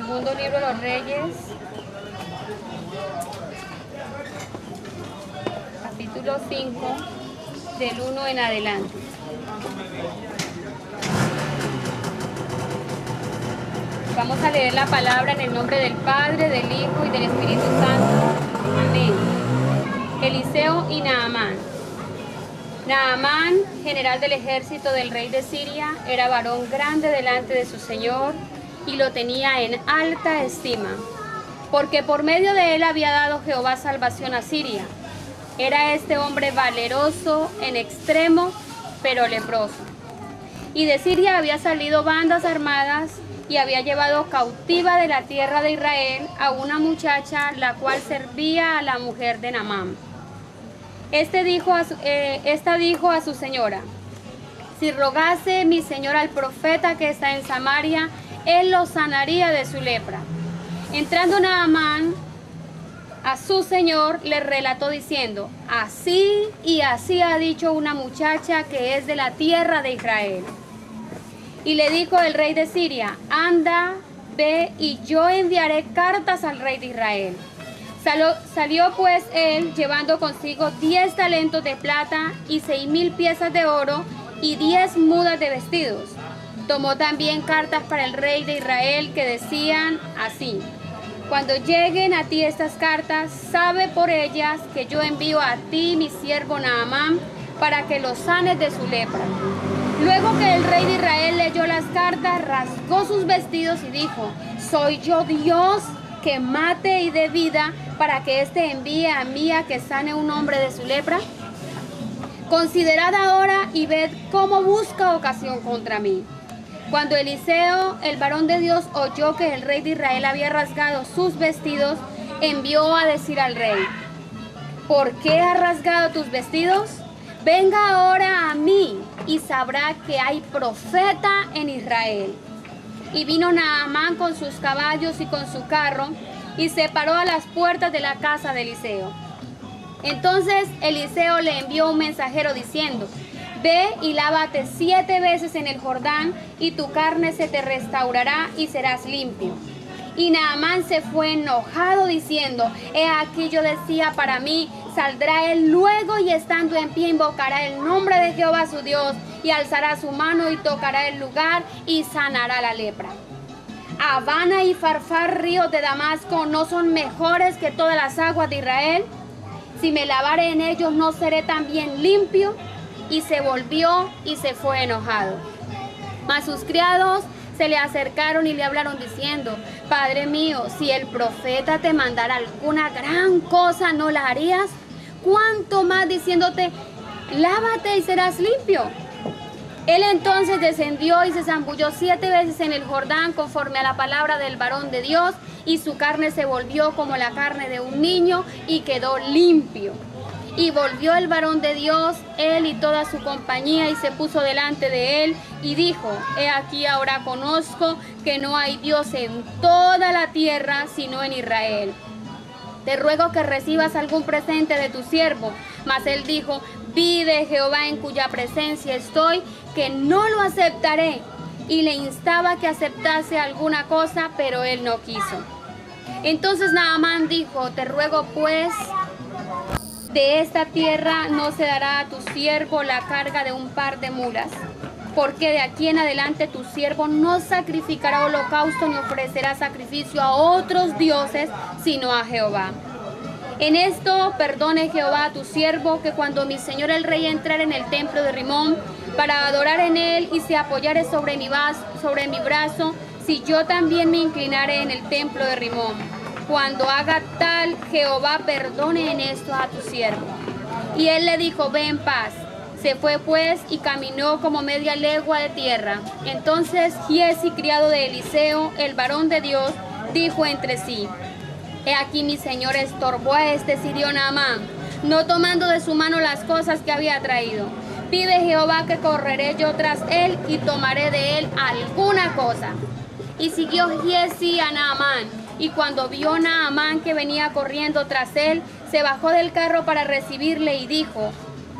Segundo libro de los Reyes, capítulo 5, del 1 en adelante. Vamos a leer la palabra en el nombre del Padre, del Hijo y del Espíritu Santo. Amén. Eliseo y Naamán. Naamán, general del ejército del rey de Siria, era varón grande delante de su señor y lo tenía en alta estima, porque por medio de él había dado Jehová salvación a Siria. Era este hombre valeroso en extremo, pero leproso. Y de Siria había salido bandas armadas y había llevado cautiva de la tierra de Israel a una muchacha, la cual servía a la mujer de Naamán. Esta dijo a su señora: si rogase mi señor al profeta que está en Samaria, él lo sanaría de su lepra. Entrando Naamán a su señor, le relató diciendo: así y así ha dicho una muchacha que es de la tierra de Israel. Y le dijo el rey de Siria: anda, ve, y yo enviaré cartas al rey de Israel. Salió pues él llevando consigo 10 talentos de plata y 6,000 piezas de oro y 10 mudas de vestidos. Tomó también cartas para el rey de Israel que decían así: cuando lleguen a ti estas cartas, sabe por ellas que yo envío a ti mi siervo Naamán para que lo sanes de su lepra. Luego que el rey de Israel leyó las cartas, rasgó sus vestidos y dijo: ¿soy yo Dios que mate y dé vida para que éste envíe a mí a que sane un hombre de su lepra? Considerad ahora y ved cómo busca ocasión contra mí. Cuando Eliseo, el varón de Dios, oyó que el rey de Israel había rasgado sus vestidos, envió a decir al rey: ¿por qué has rasgado tus vestidos? Venga ahora a mí y sabrá que hay profeta en Israel. Y vino Naamán con sus caballos y con su carro y se paró a las puertas de la casa de Eliseo. Entonces Eliseo le envió un mensajero diciendo: ve y lávate 7 veces en el Jordán y tu carne se te restaurará y serás limpio. Y Naamán se fue enojado diciendo: he aquí yo decía para mí, saldrá él luego y estando en pie invocará el nombre de Jehová su Dios y alzará su mano y tocará el lugar y sanará la lepra. Habana y Farfar, ríos de Damasco, ¿no son mejores que todas las aguas de Israel? Si me lavare en ellos, ¿no seré también limpio? Y se volvió y se fue enojado. Mas sus criados se le acercaron y le hablaron diciendo: Padre mío, si el profeta te mandara alguna gran cosa, ¿no la harías? ¿Cuánto más diciéndote: lávate y serás limpio? Él entonces descendió y se zambulló 7 veces en el Jordán conforme a la palabra del varón de Dios, y su carne se volvió como la carne de un niño y quedó limpio. Y volvió el varón de Dios, él y toda su compañía, y se puso delante de él y dijo: he aquí ahora conozco que no hay Dios en toda la tierra sino en Israel. Te ruego que recibas algún presente de tu siervo. Mas él dijo: vive Jehová en cuya presencia estoy, que no lo aceptaré. Y le instaba que aceptase alguna cosa, pero él no quiso. Entonces Naamán dijo: te ruego pues, de esta tierra no se dará a tu siervo la carga de un par de mulas, porque de aquí en adelante tu siervo no sacrificará holocausto ni ofrecerá sacrificio a otros dioses, sino a Jehová. En esto perdone Jehová a tu siervo, que cuando mi señor el rey entrare en el templo de Rimón para adorar en él y se apoyare sobre mi brazo, si yo también me inclinare en el templo de Rimón. Cuando haga tal, Jehová perdone en esto a tu siervo. Y él le dijo: ve en paz. Se fue pues y caminó como media legua de tierra. Entonces Giezi, criado de Eliseo, el varón de Dios, dijo entre sí: he aquí mi señor estorbó a este sirio Naamán, no tomando de su mano las cosas que había traído. Pide Jehová que correré yo tras él y tomaré de él alguna cosa. Y siguió Giezi a Naamán, y cuando vio Naamán que venía corriendo tras él, se bajó del carro para recibirle y dijo: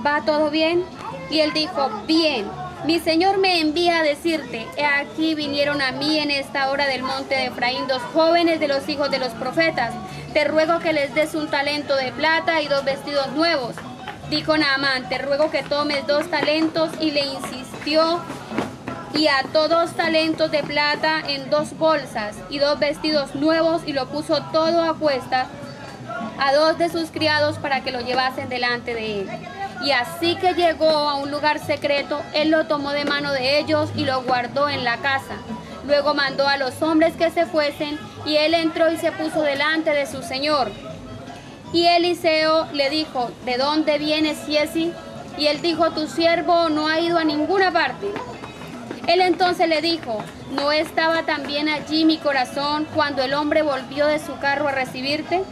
¿va todo bien? Y él dijo: bien. mi señor me envía a decirte, he aquí vinieron a mí en esta hora del monte de Efraín 2 jóvenes de los hijos de los profetas. Te ruego que les des un talento de plata y 2 vestidos nuevos. Dijo Naamán, te ruego que tomes 2 talentos, y le insistió, y ató 2 talentos de plata en 2 bolsas y 2 vestidos nuevos, y lo puso todo a cuestas a 2 de sus criados para que lo llevasen delante de él. Y así que llegó a un lugar secreto, él lo tomó de mano de ellos y lo guardó en la casa. Luego mandó a los hombres que se fuesen, y él entró y se puso delante de su señor. Y Eliseo le dijo, ¿de dónde vienes, Giezi? Y él dijo, tu siervo no ha ido a ninguna parte. Él entonces le dijo, ¿no estaba también allí mi corazón cuando el hombre volvió de su carro a recibirte?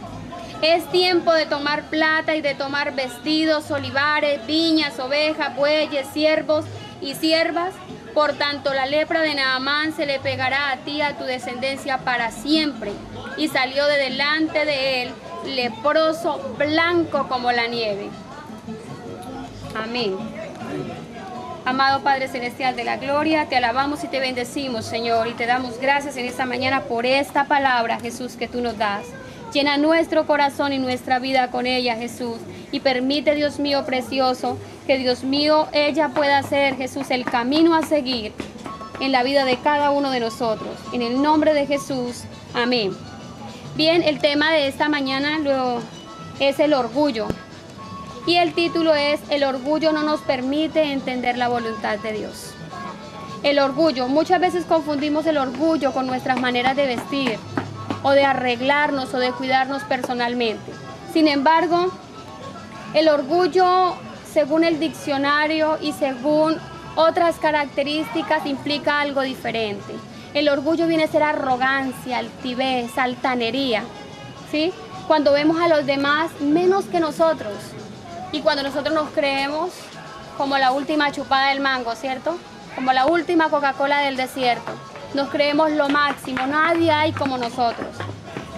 Es tiempo de tomar plata y de tomar vestidos, olivares, viñas, ovejas, bueyes, siervos y siervas. Por tanto, la lepra de Naamán se le pegará a ti y a tu descendencia para siempre. Y salió de delante de él, leproso, blanco como la nieve. Amén. Amado Padre Celestial de la Gloria, te alabamos y te bendecimos, Señor, y te damos gracias en esta mañana por esta palabra, Jesús, que tú nos das. Llena nuestro corazón y nuestra vida con ella, Jesús, y permite, Dios mío precioso, que, Dios mío, ella pueda ser, Jesús, el camino a seguir en la vida de cada uno de nosotros. En el nombre de Jesús, amén. Bien, el tema de esta mañana es el orgullo. Y el título es, el orgullo no nos permite entender la voluntad de Dios. El orgullo, muchas veces confundimos el orgullo con nuestras maneras de vestir, o de arreglarnos, o de cuidarnos personalmente. Sin embargo, el orgullo, según el diccionario y según otras características, implica algo diferente. El orgullo viene a ser arrogancia, altivez, altanería, ¿sí? Cuando vemos a los demás menos que nosotros, y cuando nosotros nos creemos como la última chupada del mango, ¿cierto? Como la última Coca-Cola del desierto. Nos creemos lo máximo, nadie hay como nosotros.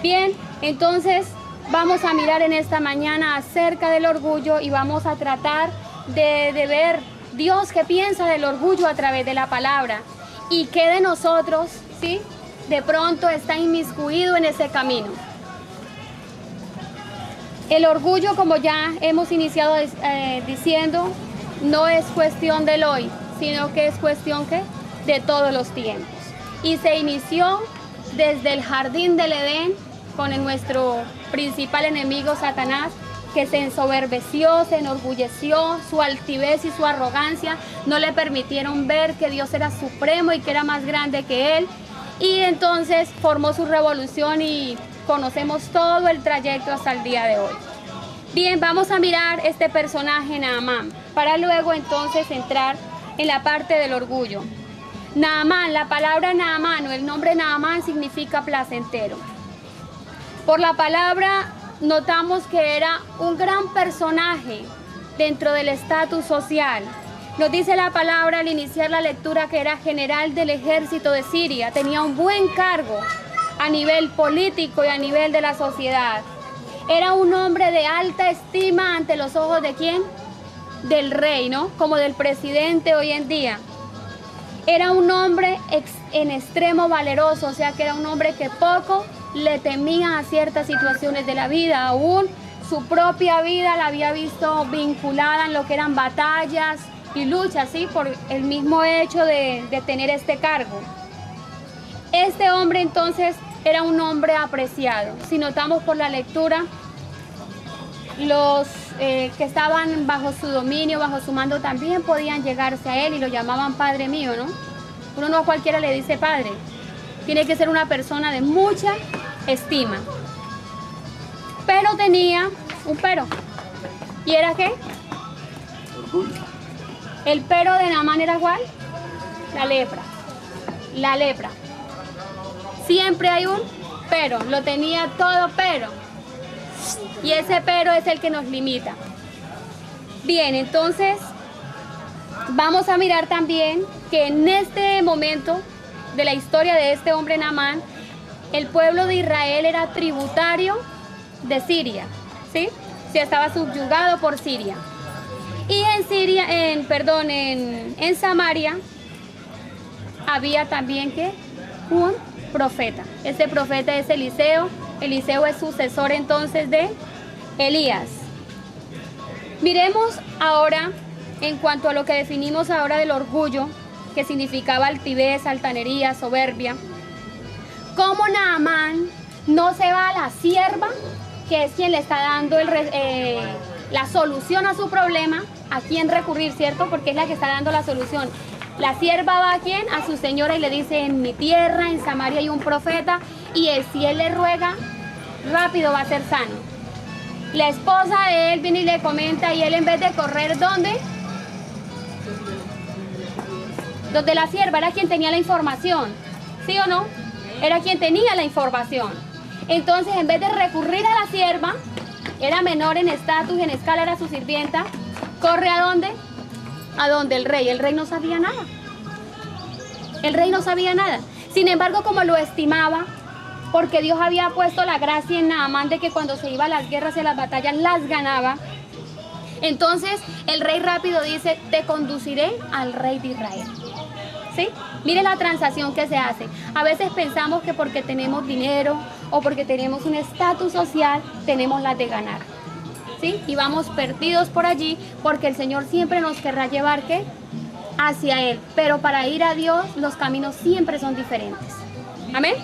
Bien, entonces vamos a mirar en esta mañana acerca del orgullo y vamos a tratar de ver Dios qué piensa del orgullo a través de la palabra y qué de nosotros, ¿sí?, de pronto está inmiscuido en ese camino. El orgullo, como ya hemos iniciado diciendo, no es cuestión del hoy, sino que es cuestión ¿qué?, de todos los tiempos. Y se inició desde el jardín del Edén con nuestro principal enemigo Satanás, que se ensoberbeció, se enorgulleció, su altivez y su arrogancia no le permitieron ver que Dios era supremo y que era más grande que él, y entonces formó su revolución y conocemos todo el trayecto hasta el día de hoy. Bien, vamos a mirar este personaje Naamán, para luego entonces entrar en la parte del orgullo. Naamán, la palabra Naamán o el nombre Naamán significa placentero. Por la palabra notamos que era un gran personaje dentro del estatus social. Nos dice la palabra al iniciar la lectura que era general del ejército de Siria, tenía un buen cargo a nivel político y a nivel de la sociedad. Era un hombre de alta estima ante los ojos ¿de quién? Del rey, ¿no? Como del presidente hoy en día. Era un hombre en extremo valeroso, o sea que era un hombre que poco le temía a ciertas situaciones de la vida. Aún su propia vida la había visto vinculada en lo que eran batallas y luchas, ¿sí?, por el mismo hecho de tener este cargo. Este hombre entonces era un hombre apreciado. Si notamos por la lectura, los que estaban bajo su dominio, bajo su mando, también podían llegarse a él y lo llamaban Padre mío, ¿no? Uno no a cualquiera le dice padre. Tiene que ser una persona de mucha estima. Pero tenía un pero. ¿Y era qué? Orgullo. El pero de Naamán era ¿cuál? La lepra. La lepra. Siempre hay un pero. Lo tenía todo pero. Y ese pero es el que nos limita. Bien, entonces vamos a mirar también que en este momento de la historia de este hombre Naamán, el pueblo de Israel era tributario de Siria, ¿sí? Se estaba subyugado por Siria. Y en Siria, en Samaria había también que un profeta. Este profeta es Eliseo. Eliseo es sucesor entonces de Elías. Miremos ahora en cuanto a lo que definimos ahora del orgullo, que significaba altivez, altanería, soberbia. Cómo Naamán no se va a la sierva, que es quien le está dando la solución a su problema, a quién recurrir, ¿cierto? Porque es la que está dando la solución. La sierva va a quién? A su señora y le dice, en mi tierra, en Samaria hay un profeta, y si él le ruega, rápido va a ser sano. La esposa de él viene y le comenta, y él en vez de correr, ¿dónde? Donde la sierva era quien tenía la información, ¿sí o no? Era quien tenía la información. Entonces, en vez de recurrir a la sierva, era menor en estatus, en escala, era su sirvienta, corre ¿a dónde? A donde el rey. El rey no sabía nada. El rey no sabía nada. Sin embargo, como lo estimaba, porque Dios había puesto la gracia en Naamán de que cuando se iba a las guerras y a las batallas las ganaba, entonces el rey rápido dice, te conduciré al rey de Israel. ¿Sí? Mire la transacción que se hace. A veces pensamos que porque tenemos dinero o porque tenemos un estatus social, tenemos las de ganar. ¿Sí? Y vamos perdidos por allí porque el Señor siempre nos querrá llevar, ¿qué? Hacia Él. Pero para ir a Dios, los caminos siempre son diferentes. ¿Amén?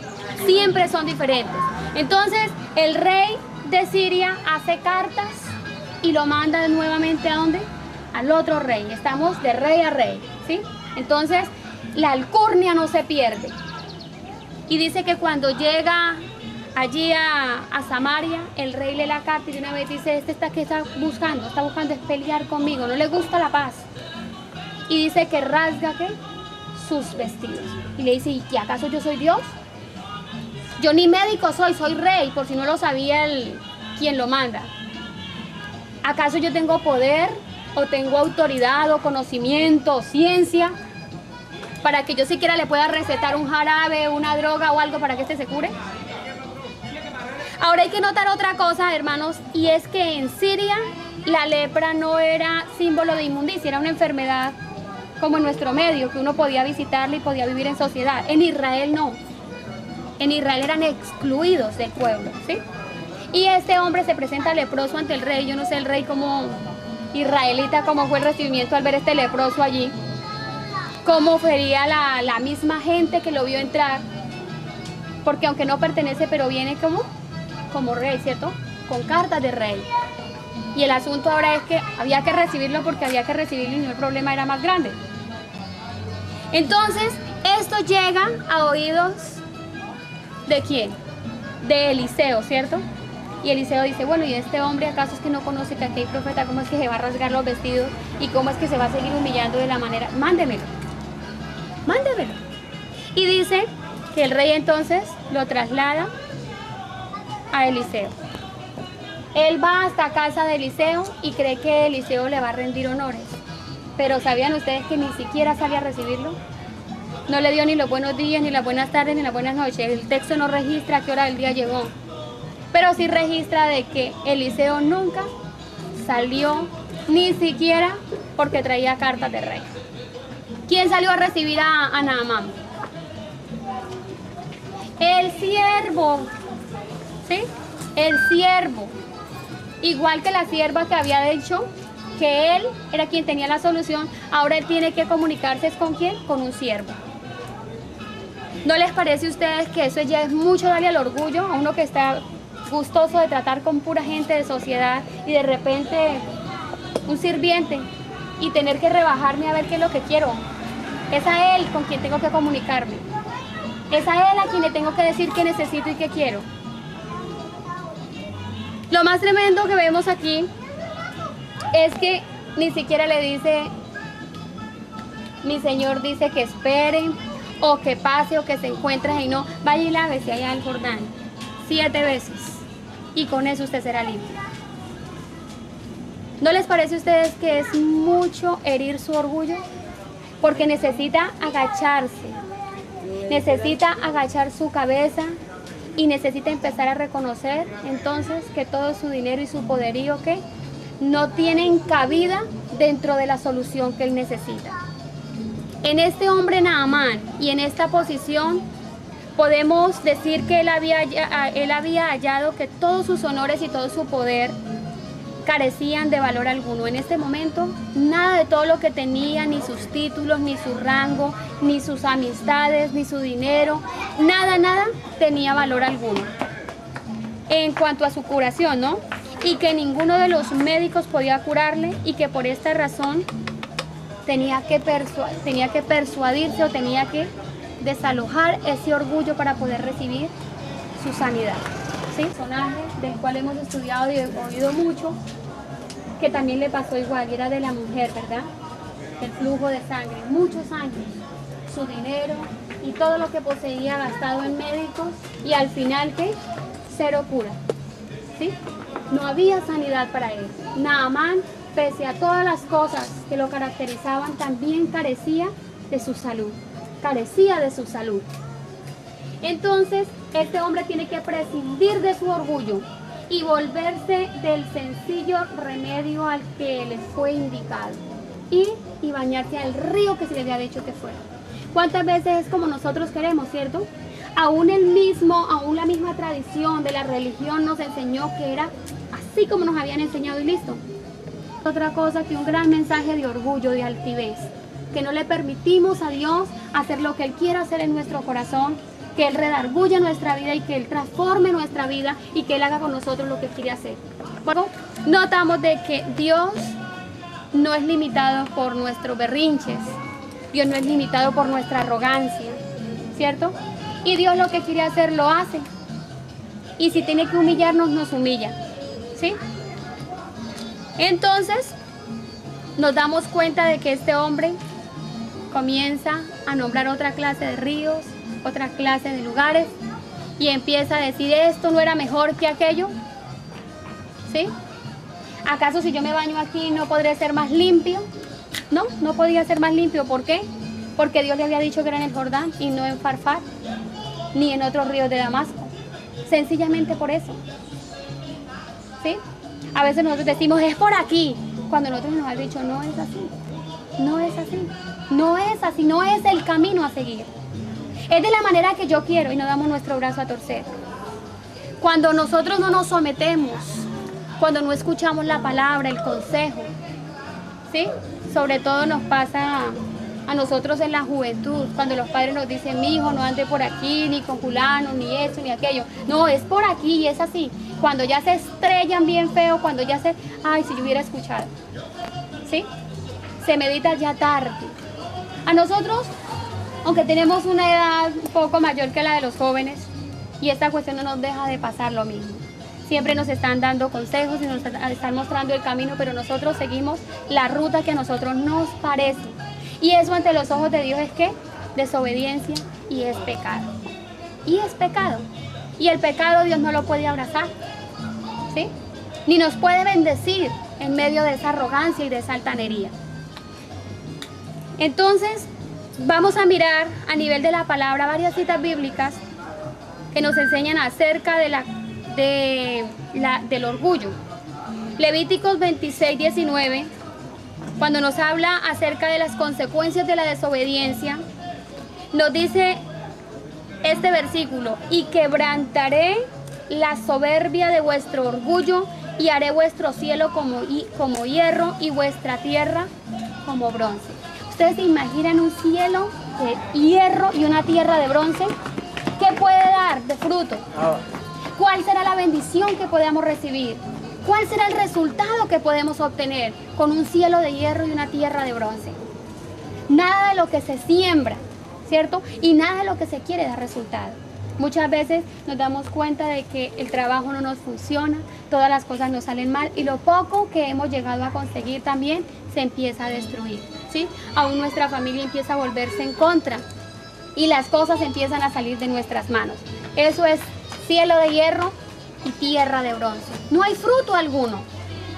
Siempre son diferentes. Entonces, el rey de Siria hace cartas y lo manda nuevamente ¿a dónde? Al otro rey. Estamos de rey a rey. ¿Sí? Entonces, la alcurnia no se pierde. Y dice que cuando llega allí a Samaria, el rey lee la carta y de una vez dice, ¿qué está buscando? Está buscando es pelear conmigo, no le gusta la paz. Y dice que rasga, ¿qué? Sus vestidos. Y le dice, ¿y qué acaso yo soy Dios? Yo ni médico soy rey, por si no lo sabía quien lo manda. ¿Acaso yo tengo poder o tengo autoridad o conocimiento o ciencia para que yo siquiera le pueda recetar un jarabe, una droga o algo para que se cure? Ahora hay que notar otra cosa, hermanos, y es que en Siria la lepra no era símbolo de inmundicia, era una enfermedad como en nuestro medio, que uno podía visitarla y podía vivir en sociedad. En Israel no. En Israel eran excluidos del pueblo, ¿sí? Y este hombre se presenta leproso ante el rey. Yo no sé el rey como israelita, cómo fue el recibimiento al ver este leproso allí. Cómo sería la misma gente que lo vio entrar. Porque aunque no pertenece, pero viene como rey, ¿cierto? Con cartas de rey. Y el asunto ahora es que había que recibirlo porque había que recibirlo y no el problema era más grande. Entonces, esto llega a oídos ¿de quién? De Eliseo, ¿cierto? Y Eliseo dice, bueno, ¿y este hombre acaso es que no conoce que aquí hay profeta? ¿Cómo es que se va a rasgar los vestidos? ¿Y cómo es que se va a seguir humillando de la manera? Mándemelo. Mándemelo. Y dice que el rey entonces lo traslada a Eliseo. Él va hasta casa de Eliseo y cree que Eliseo le va a rendir honores. Pero ¿sabían ustedes que ni siquiera sale a recibirlo? No le dio ni los buenos días, ni las buenas tardes, ni las buenas noches. El texto no registra a qué hora del día llegó. Pero sí registra de que Eliseo nunca salió, ni siquiera porque traía cartas de rey. ¿Quién salió a recibir a Naamán? El siervo. ¿Sí? El siervo. Igual que la sierva que había dicho que él era quien tenía la solución, ahora él tiene que comunicarse con ¿quién? Con un siervo. ¿No les parece a ustedes que eso ya es mucho darle al orgullo a uno que está gustoso de tratar con pura gente de sociedad y de repente un sirviente y tener que rebajarme a ver qué es lo que quiero? Es a él con quien tengo que comunicarme. Es a él a quien le tengo que decir qué necesito y qué quiero. Lo más tremendo que vemos aquí es que ni siquiera le dice, mi Señor dice que espere, o que pase, o que se encuentre y no, vaya y lávese allá al Jordán 7 veces, y con eso usted será limpio. ¿No les parece a ustedes que es mucho herir su orgullo? Porque necesita agacharse, necesita agachar su cabeza, y necesita empezar a reconocer entonces que todo su dinero y su poderío que no tienen cabida dentro de la solución que él necesita. En este hombre Naamán y en esta posición podemos decir que él había hallado que todos sus honores y todo su poder carecían de valor alguno. En este momento, nada de todo lo que tenía, ni sus títulos, ni su rango, ni sus amistades, ni su dinero, nada tenía valor alguno. En cuanto a su curación, ¿no? Y que ninguno de los médicos podía curarle y que por esta razón tenía que persuadirse o tenía que desalojar ese orgullo para poder recibir su sanidad. ¿Sí? Un personaje del cual hemos estudiado y oído mucho, que también le pasó igual, y era de la mujer, ¿verdad? El flujo de sangre, muchos años, su dinero y todo lo que poseía gastado en médicos, y al final, ¿qué? Cero cura, ¿sí? No había sanidad para él. Naamán, pese a todas las cosas que lo caracterizaban, también carecía de su salud. Entonces, este hombre tiene que prescindir de su orgullo y volverse del sencillo remedio al que le fue indicado, y bañarse al río que se le había dicho que fuera. ¿Cuántas veces es como nosotros queremos, cierto? Aún la misma tradición de la religión nos enseñó que era así como nos habían enseñado y listo. Otra cosa que un gran mensaje de orgullo, de altivez, que no le permitimos a Dios hacer lo que Él quiere hacer en nuestro corazón, que Él redarguya nuestra vida y que Él transforme nuestra vida y que Él haga con nosotros lo que quiere hacer. Bueno, notamos de que Dios no es limitado por nuestros berrinches, Dios no es limitado por nuestra arrogancia, ¿cierto? Y Dios lo que quiere hacer lo hace. Y si tiene que humillarnos, nos humilla, ¿sí? Entonces, nos damos cuenta de que este hombre comienza a nombrar otra clase de ríos, otra clase de lugares, y empieza a decir, ¿esto no era mejor que aquello? ¿Sí? ¿Acaso si yo me baño aquí no podré ser más limpio? No, no podía ser más limpio. ¿Por qué? Porque Dios le había dicho que era en el Jordán y no en Farfar, ni en otros ríos de Damasco. Sencillamente por eso. ¿Sí? A veces nosotros decimos, es por aquí, cuando nosotros nos han dicho, no es así, no es así, no es así, no es el camino a seguir. Es de la manera que yo quiero y no damos nuestro brazo a torcer. Cuando nosotros no nos sometemos, cuando no escuchamos la palabra, el consejo, ¿sí? Sobre todo nos pasa a nosotros en la juventud, cuando los padres nos dicen, mi hijo, no ande por aquí, ni con fulano, ni esto, ni aquello. No, es por aquí y es así. Cuando ya se estrellan bien feo, cuando ya se... Ay, si yo hubiera escuchado. ¿Sí? Se medita ya tarde. A nosotros, aunque tenemos una edad un poco mayor que la de los jóvenes, y esta cuestión no nos deja de pasar lo mismo. Siempre nos están dando consejos y nos están mostrando el camino, pero nosotros seguimos la ruta que a nosotros nos parece. Y eso ante los ojos de Dios es ¿qué? Desobediencia, y es pecado. Y es pecado. Y el pecado Dios no lo puede abrazar, ¿sí? Ni nos puede bendecir en medio de esa arrogancia y de esa altanería. Entonces, vamos a mirar a nivel de la palabra varias citas bíblicas que nos enseñan acerca del orgullo. Levíticos 26:19, cuando nos habla acerca de las consecuencias de la desobediencia, nos dice este versículo, y quebrantaré la soberbia de vuestro orgullo y haré vuestro cielo como hierro y vuestra tierra como bronce. ¿Ustedes se imaginan un cielo de hierro y una tierra de bronce? ¿Qué puede dar de fruto? ¿Cuál será la bendición que podamos recibir? ¿Cuál será el resultado que podemos obtener con un cielo de hierro y una tierra de bronce? Nada de lo que se siembra, ¿cierto? Y nada de lo que se quiere da resultado. Muchas veces nos damos cuenta de que el trabajo no nos funciona, todas las cosas nos salen mal y lo poco que hemos llegado a conseguir también se empieza a destruir, ¿sí? Aún nuestra familia empieza a volverse en contra y las cosas empiezan a salir de nuestras manos. Eso es cielo de hierro y tierra de bronce. No hay fruto alguno.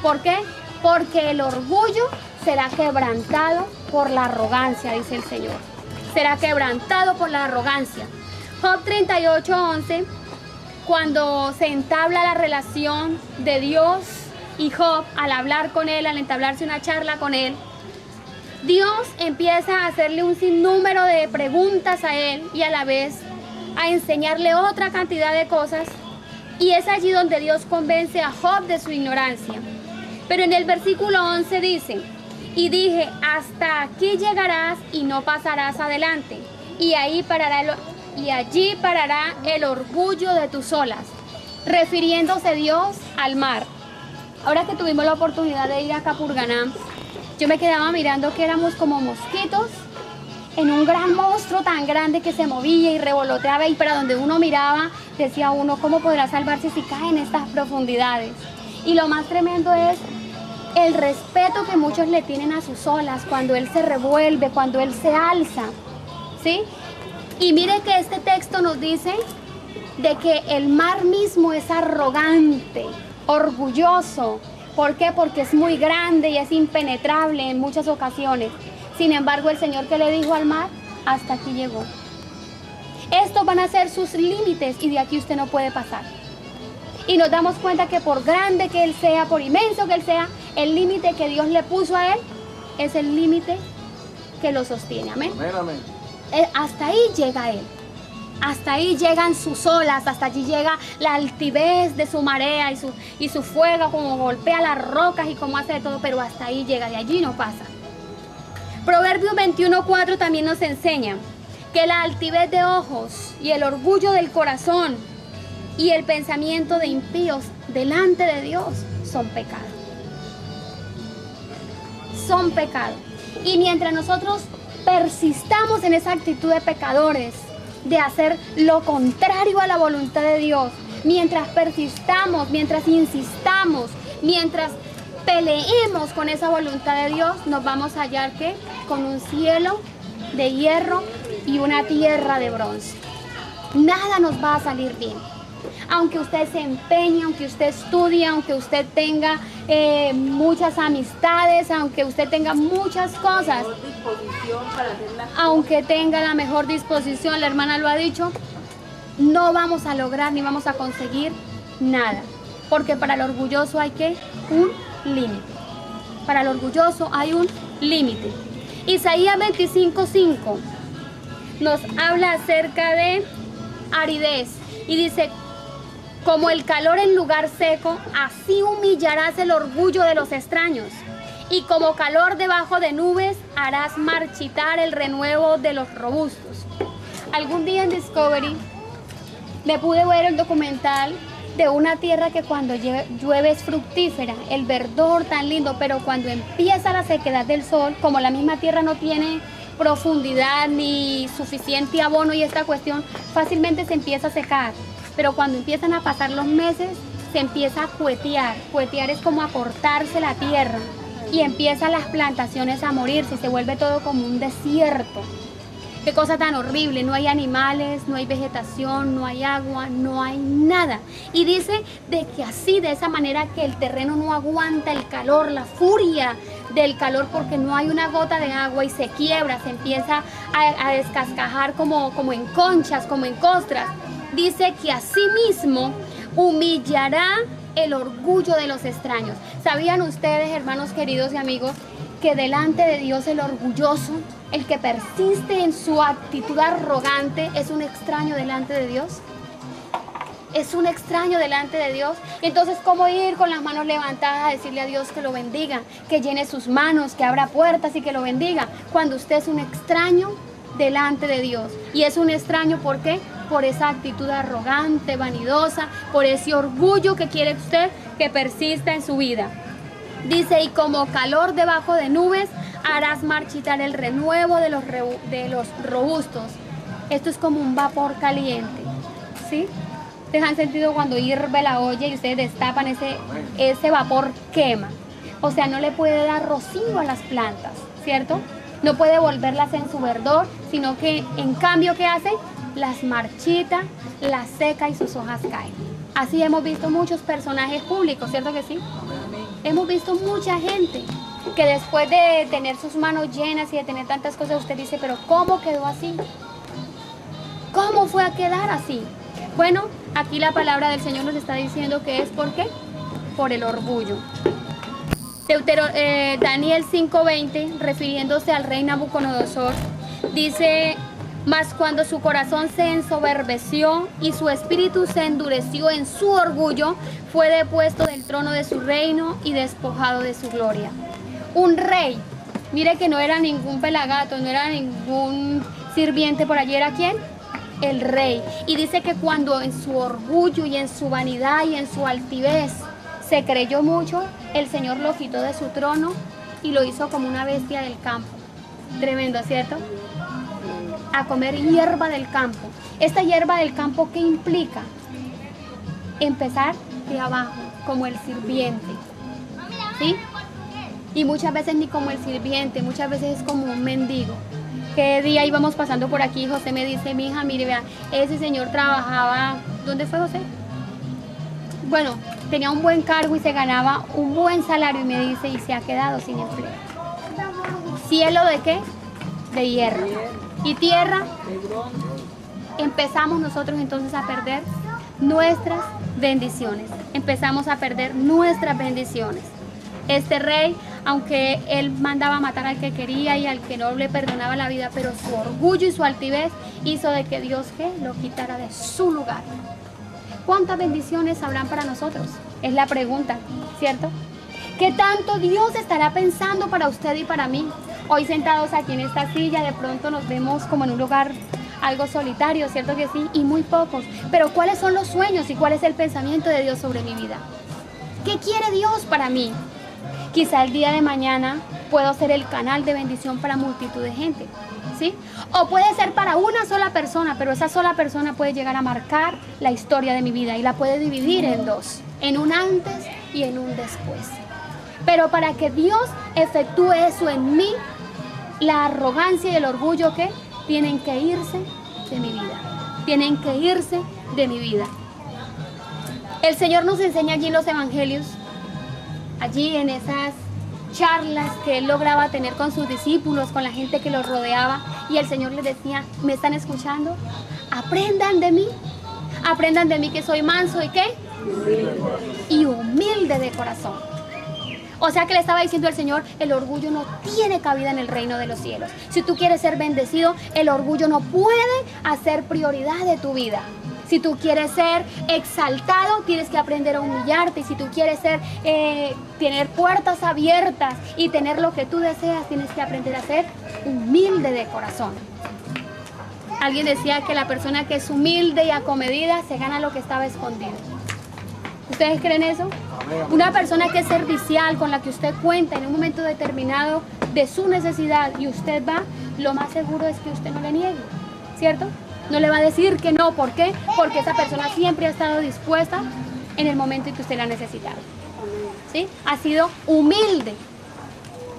¿Por qué? Porque el orgullo será quebrantado por la arrogancia, dice el Señor. Será quebrantado por la arrogancia. Job 38:11, cuando se entabla la relación de Dios Y Job, al hablar con él, al entablarse una charla con él, Dios empieza a hacerle un sinnúmero de preguntas a él y a la vez a enseñarle otra cantidad de cosas. Y es allí donde Dios convence a Job de su ignorancia. Pero en el versículo 11 dice: y dije, hasta aquí llegarás y no pasarás adelante, y allí parará el orgullo de tus olas, refiriéndose Dios al mar. Ahora que tuvimos la oportunidad de ir a Capurganá, yo me quedaba mirando que éramos como mosquitos en un gran monstruo tan grande que se movía y revoloteaba, y para donde uno miraba decía uno, ¿cómo podrá salvarse si cae en estas profundidades? Y lo más tremendo es el respeto que muchos le tienen a sus olas cuando él se revuelve, cuando él se alza, ¿sí? Y mire que este texto nos dice de que el mar mismo es arrogante, orgulloso. ¿Por qué? Porque es muy grande y es impenetrable en muchas ocasiones. Sin embargo, el Señor, que le dijo al mar, hasta aquí llegó. Estos van a ser sus límites y de aquí usted no puede pasar. Y nos damos cuenta que por grande que Él sea, por inmenso que Él sea, el límite que Dios le puso a Él es el límite que lo sostiene. Amén. Amén, amén. Hasta ahí llega Él. Hasta ahí llegan sus olas, hasta allí llega la altivez de su marea y su fuego, como golpea las rocas y como hace de todo, pero hasta ahí llega, de allí no pasa. Proverbios 21:4 también nos enseña que la altivez de ojos y el orgullo del corazón y el pensamiento de impíos delante de Dios son pecado. Son pecado. Y mientras nosotros persistamos en esa actitud de pecadores, de hacer lo contrario a la voluntad de Dios, mientras persistamos, mientras insistamos, mientras peleemos con esa voluntad de Dios, nos vamos a hallar que con un cielo de hierro y una tierra de bronce. Nada nos va a salir bien. Aunque usted se empeñe, aunque usted estudie, aunque usted tenga muchas amistades, aunque usted tenga muchas cosas, aunque tenga la mejor disposición, la hermana lo ha dicho, no vamos a lograr ni vamos a conseguir nada. Porque para el orgulloso hay un límite. Para el orgulloso hay un límite. Isaías 25:5 nos habla acerca de aridez y dice: como el calor en lugar seco, así humillarás el orgullo de los extraños, y como calor debajo de nubes, harás marchitar el renuevo de los robustos. Algún día en Discovery me pude ver el documental de una tierra que cuando llueve es fructífera, el verdor tan lindo, pero cuando empieza la sequedad del sol, como la misma tierra no tiene profundidad ni suficiente abono y esta cuestión, fácilmente se empieza a secar. Pero cuando empiezan a pasar los meses, se empieza a cuetear. Cuetear es como acortarse la tierra y empiezan las plantaciones a morirse y se vuelve todo como un desierto. Qué cosa tan horrible, no hay animales, no hay vegetación, no hay agua, no hay nada. Y dice de que así, de esa manera, que el terreno no aguanta el calor, la furia del calor, porque no hay una gota de agua y se quiebra, se empieza a descascajar como en conchas, como en costras. Dice que así mismo humillará el orgullo de los extraños. ¿Sabían ustedes, hermanos queridos y amigos, que delante de Dios el orgulloso, el que persiste en su actitud arrogante, es un extraño delante de Dios? Es un extraño delante de Dios. Entonces, ¿cómo ir con las manos levantadas a decirle a Dios que lo bendiga, que llene sus manos, que abra puertas y que lo bendiga, cuando usted es un extraño delante de Dios? Y es un extraño, ¿por qué? Por esa actitud arrogante, vanidosa, por ese orgullo que quiere usted que persista en su vida. Dice: y como calor debajo de nubes, harás marchitar el renuevo de los robustos. Esto es como un vapor caliente, ¿sí? ¿Ustedes han sentido cuando hierve la olla y ustedes destapan ese vapor quema? O sea, no le puede dar rocío a las plantas, ¿cierto? No puede volverlas en su verdor, sino que en cambio, ¿qué hace? Las marchita, las seca y sus hojas caen. Así hemos visto muchos personajes públicos, ¿cierto que sí? Hemos visto mucha gente que después de tener sus manos llenas y de tener tantas cosas, usted dice, pero ¿cómo quedó así? ¿Cómo fue a quedar así? Bueno, aquí la palabra del Señor nos está diciendo que es ¿por qué? por el orgullo. Daniel 5:20, refiriéndose al rey Nabucodonosor, dice: mas cuando su corazón se ensoberbeció y su espíritu se endureció en su orgullo, fue depuesto del trono de su reino y despojado de su gloria. Un rey, mire que no era ningún pelagato, no era ningún sirviente por allí, ¿era quién? El rey. Y dice que cuando en su orgullo y en su vanidad y en su altivez se creyó mucho, el Señor lo quitó de su trono y lo hizo como una bestia del campo. Tremendo, ¿cierto? A comer hierba del campo. Esta hierba del campo, ¿qué implica? Empezar de abajo, como el sirviente, ¿sí? Y muchas veces ni como el sirviente, muchas veces es como un mendigo. ¿Qué día íbamos pasando por aquí? José me dice: mi hija, mire, vea, ese señor trabajaba, ¿dónde fue José? Bueno, tenía un buen cargo y se ganaba un buen salario, y me dice, y se ha quedado sin empleo. ¿Cielo de qué? De hierro. ¿Y tierra? Empezamos nosotros entonces a perder nuestras bendiciones. Empezamos a perder nuestras bendiciones. Este rey, aunque él mandaba matar al que quería y al que no le perdonaba la vida, pero su orgullo y su altivez hizo de que Dios, ¿qué?, lo quitara de su lugar. ¿Cuántas bendiciones habrán para nosotros? Es la pregunta, ¿cierto? ¿Qué tanto Dios estará pensando para usted y para mí? Hoy sentados aquí en esta silla, de pronto nos vemos como en un lugar algo solitario, ¿cierto que sí? Y muy pocos. Pero ¿cuáles son los sueños y cuál es el pensamiento de Dios sobre mi vida? ¿Qué quiere Dios para mí? Quizá el día de mañana puedo ser el canal de bendición para multitud de gente, ¿sí? O puede ser para una sola persona, pero esa sola persona puede llegar a marcar la historia de mi vida y la puede dividir en dos, en un antes y en un después. Pero para que Dios efectúe eso en mí, la arrogancia y el orgullo, ¿qué?, tienen que irse de mi vida. Tienen que irse de mi vida. El Señor nos enseña allí en los evangelios, allí en esas charlas que Él lograba tener con sus discípulos, con la gente que los rodeaba, y el Señor les decía: ¿me están escuchando? Aprendan de mí que soy manso y ¿qué? Y humilde de corazón. O sea que le estaba diciendo el Señor: el orgullo no tiene cabida en el reino de los cielos. Si tú quieres ser bendecido, el orgullo no puede hacer prioridad de tu vida. Si tú quieres ser exaltado, tienes que aprender a humillarte. Y si tú quieres tener puertas abiertas y tener lo que tú deseas, tienes que aprender a ser humilde de corazón. Alguien decía que la persona que es humilde y acomedida se gana lo que estaba escondido. ¿Ustedes creen eso? Una persona que es servicial, con la que usted cuenta en un momento determinado de su necesidad y usted va, lo más seguro es que usted no le niegue, ¿cierto? No le va a decir que no. ¿Por qué? Porque esa persona siempre ha estado dispuesta en el momento en que usted la ha necesitado, ¿sí? Ha sido humilde.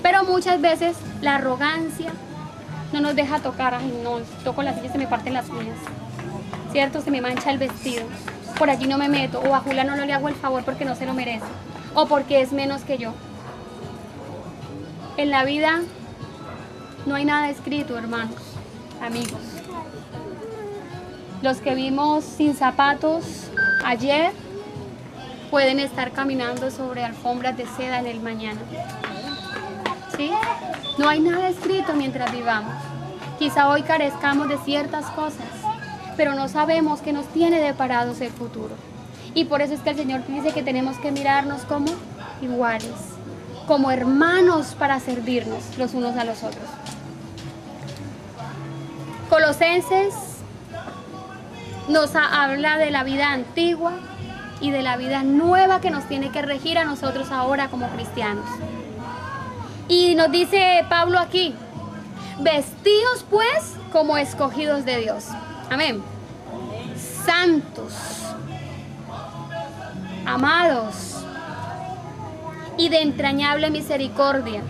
Pero muchas veces la arrogancia no nos deja tocar. Ay, no, toco la silla, se me parten las uñas, ¿cierto? Se me mancha el vestido. Por allí no me meto. O a Julián no le hago el favor porque no se lo merece. O porque es menos que yo. En la vida no hay nada escrito, hermanos, amigos. Los que vimos sin zapatos ayer pueden estar caminando sobre alfombras de seda en el mañana, ¿sí? No hay nada escrito mientras vivamos. Quizá hoy carezcamos de ciertas cosas, pero no sabemos qué nos tiene deparados el futuro. Y por eso es que el Señor dice que tenemos que mirarnos como iguales, como hermanos para servirnos los unos a los otros. Colosenses nos habla de la vida antigua y de la vida nueva que nos tiene que regir a nosotros ahora como cristianos. Y nos dice Pablo aquí: vestidos pues como escogidos de Dios. Amén. Santos, amados y de entrañable misericordia,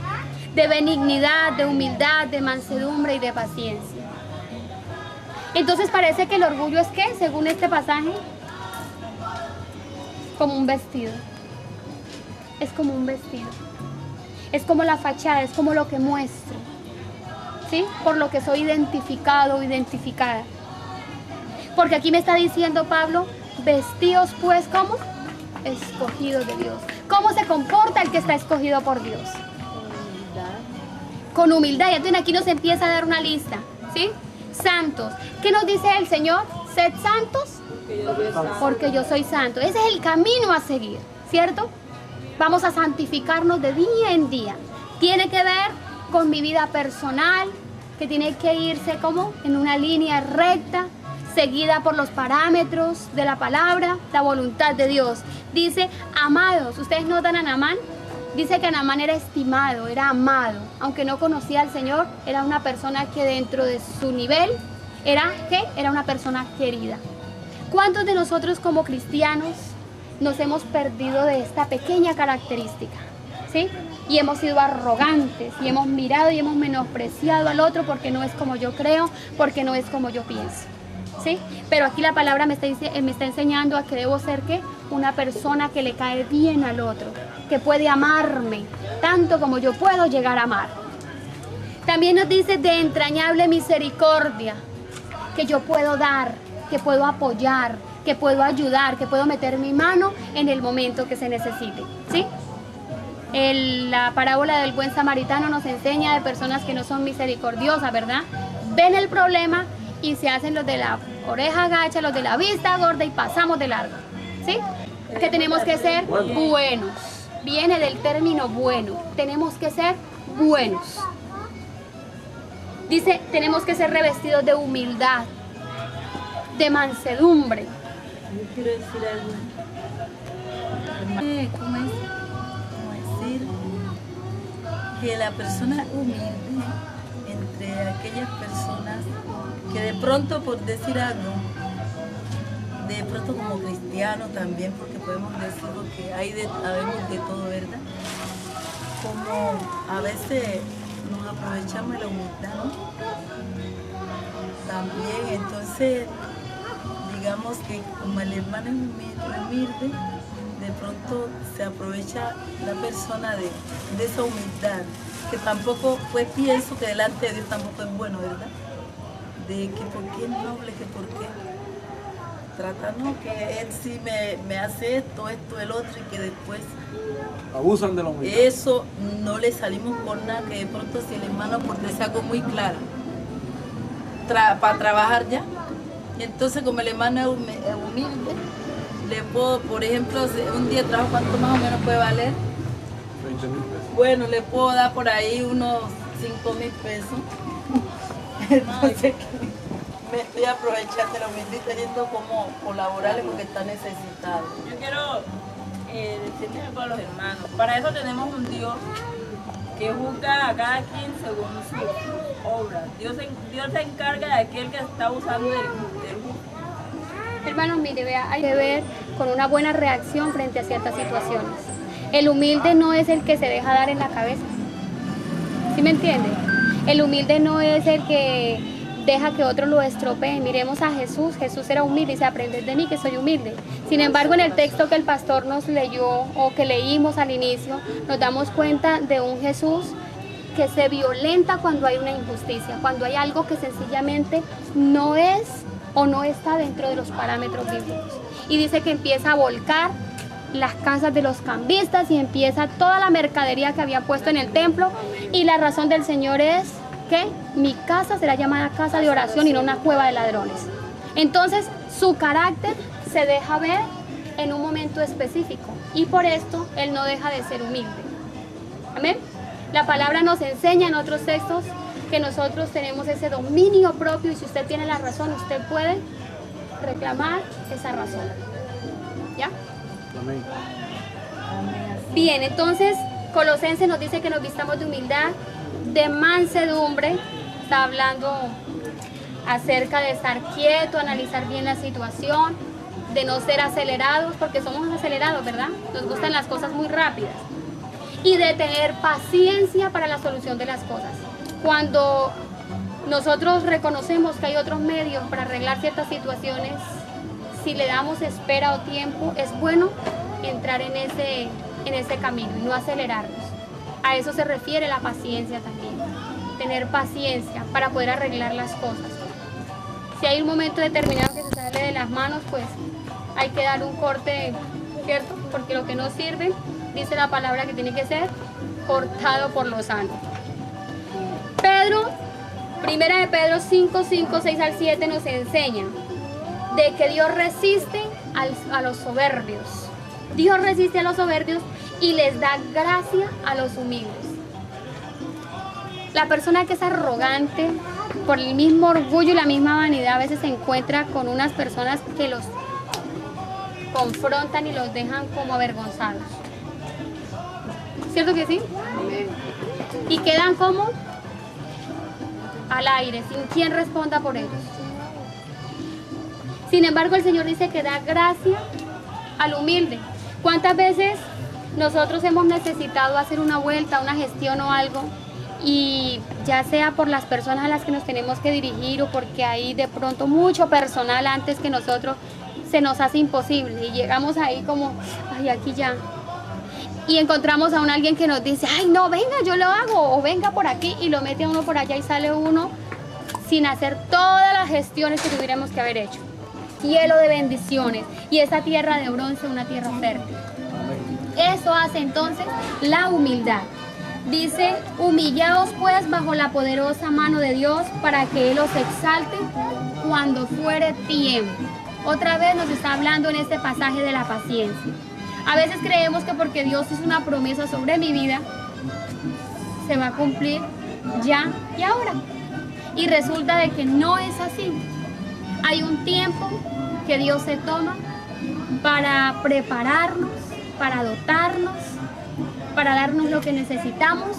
de benignidad, de humildad, de mansedumbre y de paciencia. Entonces parece que el orgullo es ¿qué? Según este pasaje, como un vestido. Es como un vestido. Es como la fachada, es como lo que muestro, ¿sí? Por lo que soy identificado o identificada. Porque aquí me está diciendo Pablo: vestidos pues como escogidos de Dios. ¿Cómo se comporta el que está escogido por Dios? Con humildad. Y entonces aquí nos empieza a dar una lista, ¿sí? Santos. ¿Qué nos dice el Señor? Sed santos porque yo soy santo. Ese es el camino a seguir, ¿cierto? Vamos a santificarnos de día en día. Tiene que ver con mi vida personal, que tiene que irse como en una línea recta, seguida por los parámetros de la palabra, la voluntad de Dios. Dice, amados. ¿Ustedes notan a Naamán? Dice que Naamán era estimado, era amado. Aunque no conocía al Señor, era una persona que dentro de su nivel, era una persona querida. ¿Cuántos de nosotros como cristianos nos hemos perdido de esta pequeña característica? ¿Sí? Y hemos sido arrogantes, y hemos mirado y hemos menospreciado al otro porque no es como yo creo, porque no es como yo pienso. ¿Sí? Pero aquí la palabra me está enseñando a que debo ser ¿qué? Una persona que le cae bien al otro, que puede amarme tanto como yo puedo llegar a amar. También nos dice de entrañable misericordia, que yo puedo dar, que puedo apoyar, que puedo ayudar, que puedo meter mi mano en el momento que se necesite. ¿Sí? La parábola del buen samaritano nos enseña de personas que no son misericordiosas, ¿verdad? Ven el problema y se hacen los de la oreja gacha, los de la vista gorda y pasamos de largo. ¿Sí? Que tenemos que ser buenos. Viene del término bueno. Tenemos que ser buenos. Dice, tenemos que ser revestidos de humildad, de mansedumbre. Yo quiero decir algo. ¿Cómo decir? Que la persona humilde, entre aquellas personas que de pronto, por decir algo, de pronto como cristiano también, porque podemos decirlo que habemos de todo, ¿verdad? Como a veces nos aprovechamos de la humildad, ¿no? También, entonces, digamos que como el hermano es humilde, de pronto se aprovecha la persona de esa humildad, que tampoco, pues pienso que delante de Dios tampoco es bueno, ¿verdad? De que por qué es noble, que por qué trata, no, que él sí me hace esto, el otro, y que después abusan de la humildad. Eso no le salimos con nada, que de pronto si el hermano por decir algo muy claro para trabajar ya, y entonces como el hermano es humilde, le puedo, por ejemplo, un día de trabajo, ¿cuánto más o menos puede valer? 20.000 pesos. Bueno, le puedo dar por ahí unos 5.000 pesos. Entonces me estoy aprovechando de la humildad y teniendo como colaborarle porque está necesitado. Yo quiero decirles algo a los hermanos. Para eso tenemos un Dios que juzga a cada quien según su obra. Dios se encarga de aquel que está usando del justo. Hermanos, mire, vea, hay que ver con una buena reacción frente a ciertas situaciones. El humilde no es el que se deja dar en la cabeza. ¿Sí me entiende? El humilde no es el que deja que otro lo estropee. Miremos a Jesús. Jesús era humilde y dice, aprended de mí que soy humilde. Sin embargo, en el texto que el pastor nos leyó o que leímos al inicio, nos damos cuenta de un Jesús que se violenta cuando hay una injusticia, cuando hay algo que sencillamente no es o no está dentro de los parámetros bíblicos. Y dice que empieza a volcar las casas de los cambistas y empieza toda la mercadería que había puesto en el templo, y la razón del Señor es que mi casa será llamada casa de oración y no una cueva de ladrones. Entonces su carácter se deja ver en un momento específico y por esto él no deja de ser humilde. Amén. La palabra nos enseña en otros textos que nosotros tenemos ese dominio propio, y si usted tiene la razón, usted puede reclamar esa razón. ¿Ya? Amén. Bien, entonces Colosenses nos dice que nos vistamos de humildad, de mansedumbre. Está hablando acerca de estar quieto, analizar bien la situación, de no ser acelerados, porque somos acelerados, ¿verdad? Nos gustan las cosas muy rápidas. Y de tener paciencia para la solución de las cosas. Cuando nosotros reconocemos que hay otros medios para arreglar ciertas situaciones, si le damos espera o tiempo, es bueno entrar en ese camino y no acelerarnos. A eso se refiere la paciencia también. Tener paciencia para poder arreglar las cosas. Si hay un momento determinado que se sale de las manos, pues hay que dar un corte, ¿cierto? Porque lo que no sirve dice la palabra que tiene que ser cortado por lo sano. Pedro, primera de Pedro 5, 5, 6 al 7 nos enseña de que Dios resiste a los soberbios. Dios resiste a los soberbios y les da gracia a los humildes. La persona que es arrogante, por el mismo orgullo y la misma vanidad, a veces se encuentra con unas personas que los confrontan y los dejan como avergonzados. ¿Cierto que sí? Y quedan como al aire, sin quien responda por ellos. Sin embargo, el Señor dice que da gracia al humilde. ¿Cuántas veces nosotros hemos necesitado hacer una vuelta, una gestión o algo, y ya sea por las personas a las que nos tenemos que dirigir o porque hay de pronto mucho personal antes que nosotros, se nos hace imposible y llegamos ahí como, ay, aquí ya, y encontramos a alguien que nos dice, ay, no, venga, yo lo hago, o venga por aquí, y lo mete a uno por allá y sale uno sin hacer todas las gestiones que tuviéramos que haber hecho. Hielo de bendiciones, y esa tierra de bronce, una tierra fértil. Eso hace entonces la humildad. Dice, humillaos pues bajo la poderosa mano de Dios para que Él os exalte cuando fuere tiempo. Otra vez nos está hablando en este pasaje de la paciencia. A veces creemos que porque Dios hizo una promesa sobre mi vida, se va a cumplir ya y ahora. Y resulta de que no es así. Hay un tiempo que Dios se toma para prepararnos, para dotarnos, para darnos lo que necesitamos,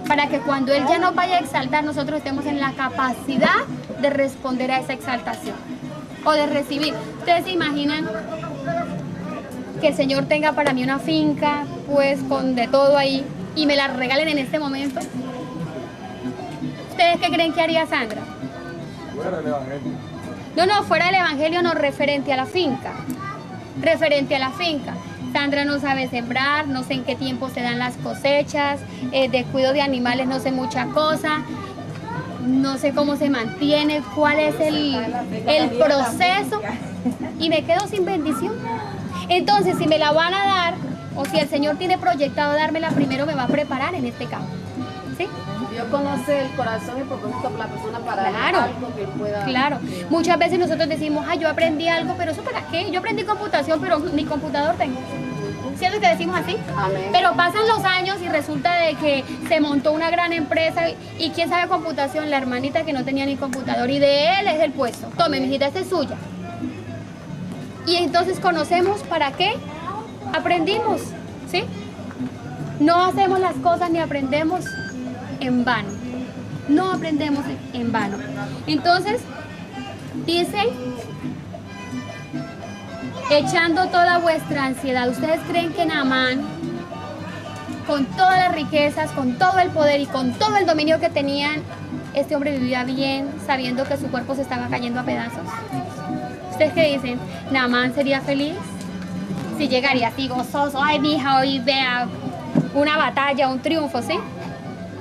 para que cuando Él ya nos vaya a exaltar, nosotros estemos en la capacidad de responder a esa exaltación o de recibir. ¿Ustedes se imaginan que el Señor tenga para mí una finca, pues con de todo ahí, y me la regalen en este momento? ¿Ustedes qué creen que haría Sandra? Fuera del evangelio. No, fuera del evangelio, no, referente a la finca. Referente a la finca. Sandra no sabe sembrar, no sé en qué tiempo se dan las cosechas, de cuidado de animales no sé mucha cosa, no sé cómo se mantiene, cuál es el proceso, y me quedo sin bendición. Entonces, si me la van a dar, o si el Señor tiene proyectado dármela, primero me va a preparar en este campo. ¿Sí? Dios conoce el corazón y el propósito de la persona para Claro, algo que pueda... claro. Muchas veces nosotros decimos, ay, yo aprendí algo, pero ¿eso para qué? Yo aprendí computación, pero ni computador tengo. ¿Cierto que decimos así? Amén. Pero pasan los años y resulta de que se montó una gran empresa y ¿quién sabe computación? La hermanita que no tenía ni computador, y de él es el puesto. Tome, mijita, esta es suya. Y entonces conocemos para qué aprendimos, ¿sí? No hacemos las cosas ni aprendemos en vano. No aprendemos en vano. Entonces, dice, echando toda vuestra ansiedad. ¿Ustedes creen que Naamán, con todas las riquezas, con todo el poder y con todo el dominio que tenían, este hombre vivía bien, sabiendo que su cuerpo se estaba cayendo a pedazos? ¿Ustedes qué dicen? ¿Naamán sería feliz? Si llegaría así gozoso, ay, mi hija, hoy vea una batalla, un triunfo, ¿sí?